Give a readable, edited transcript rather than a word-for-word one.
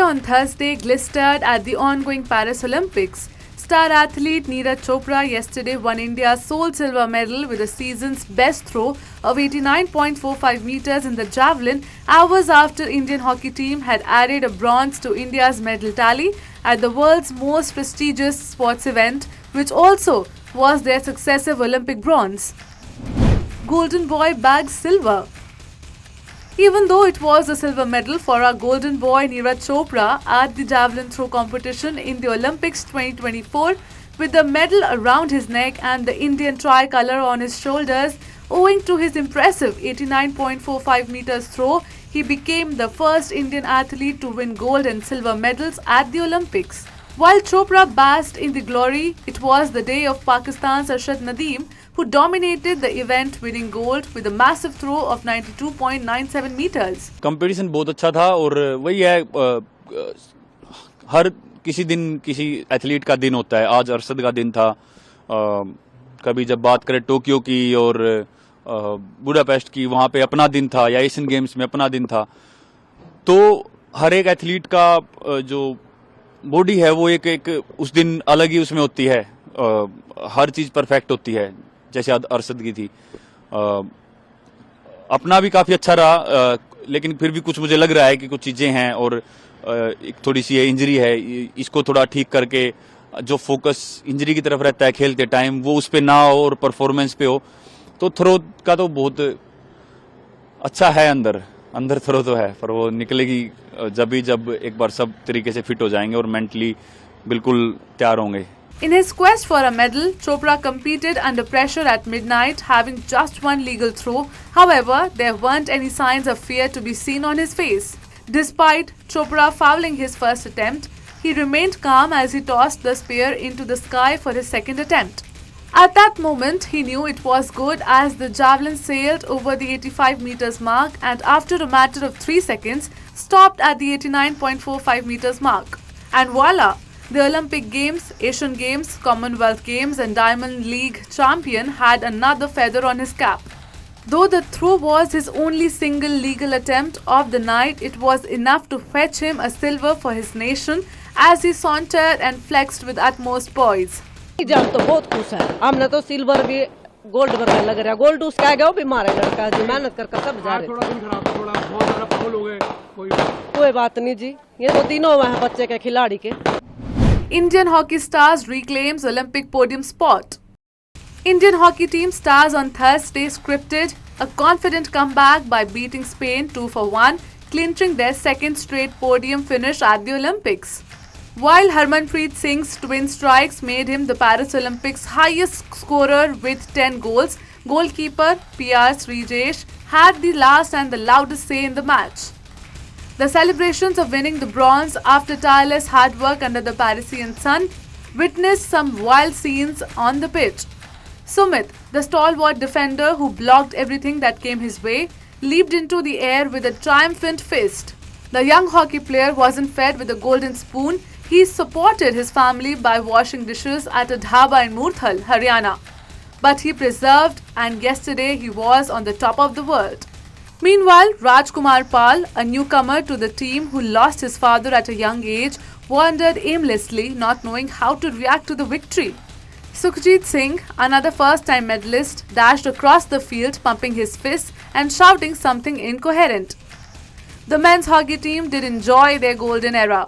India on Thursday glistered at the ongoing Paris Olympics. Star athlete Neeraj Chopra yesterday won India's sole silver medal with the season's best throw of 89.45 meters in the javelin, hours after Indian hockey team had added a bronze to India's medal tally at the world's most prestigious sports event, which also was their successive Olympic bronze. Golden Boy bags silver. Even though it was a silver medal for our golden boy Neeraj Chopra at the javelin throw competition in the Olympics 2024, with the medal around his neck and the Indian tricolour on his shoulders, owing to his impressive 89.45 meters throw, he became the first Indian athlete to win gold and silver medals at the Olympics. While Chopra basked in the glory, it was the day of Pakistan's Arshad Nadeem, who dominated the event, winning gold with a massive throw of 92.97 meters. Competition बहुत अच्छा था और वही है, हर किसी दिन किसी athlete का दिन होता है. आज अरशद का दिन था. कभी जब बात करें टोक्यो की और बुडापेस्ट की, वहाँ पे अपना दिन था, या एशियन गेम्स में अपना दिन था. तो हर एक एथलीट का जो बॉडी है वो एक उस दिन अलग ही उसमें होती है. हर चीज परफेक्ट होती है, जैसे अरशद की थी. अपना भी काफी अच्छा रहा, लेकिन फिर भी कुछ मुझे लग रहा है कि कुछ चीजें हैं और एक थोड़ी सी इंजरी है. इसको थोड़ा ठीक करके जो फोकस इंजरी की तरफ रहता है खेलते टाइम, वो उस पे ना हो और परफॉर्मेंस पे हो. तो थ्रो का तो बहुत अच्छा है, अंदर थ्रो तो है, पर वो निकलेगी जब एक बार सब तरीके से फिट हो जाएंगे और मेंटली बिल्कुल तैयार होंगे. In his quest for a medal, Chopra competed under pressure at midnight, having just one legal throw. However, there weren't any signs of fear to be seen on his face. Despite Chopra fouling his first attempt, he remained calm as he tossed the spear into the sky for his second attempt. At that moment, he knew it was good as the javelin sailed over the 85 meters mark and after a matter of 3 seconds, stopped at the 89.45 meters mark. And voila! The Olympic Games, Asian Games, Commonwealth Games and Diamond League champion had another feather on his cap. Though the throw was his only single legal attempt of the night, it was enough to fetch him a silver for his nation as he sauntered and flexed with utmost poise. जब तो बहुत खुश है, हमने तो silver भी gold वर्गा लग रहा है. गोल्ड उसका आ गया, वो बीमार है लड़का जी, मेहनत करके सब जा रहे. थोड़ा दिन खराब, थोड़ा बहुत ज्यादा फाउल हो गए. कोई बात नहीं जी, ये तो तीनों हुए हैं बच्चे के खिलाड़ी के. Indian hockey stars reclaims Olympic podium spot. Indian hockey team stars on Thursday scripted a confident comeback by beating Spain 2-1, clinching their second straight podium finish at the Olympics. While Harmanpreet Singh's twin strikes made him the Paris Olympics' highest scorer with 10 goals, goalkeeper PR Srijesh had the last and the loudest say in the match. The celebrations of winning the bronze after tireless hard work under the Parisian sun witnessed some wild scenes on the pitch. Sumit, the stalwart defender who blocked everything that came his way, leaped into the air with a triumphant fist. The young hockey player wasn't fed with a golden spoon. He supported his family by washing dishes at a dhaba in Murthal, Haryana. But he persevered, and yesterday he was on the top of the world. Meanwhile, Rajkumar Pal, a newcomer to the team who lost his father at a young age, wandered aimlessly, not knowing how to react to the victory. Sukhjit Singh, another first-time medalist, dashed across the field, pumping his fists and shouting something incoherent. The men's hockey team did enjoy their golden era.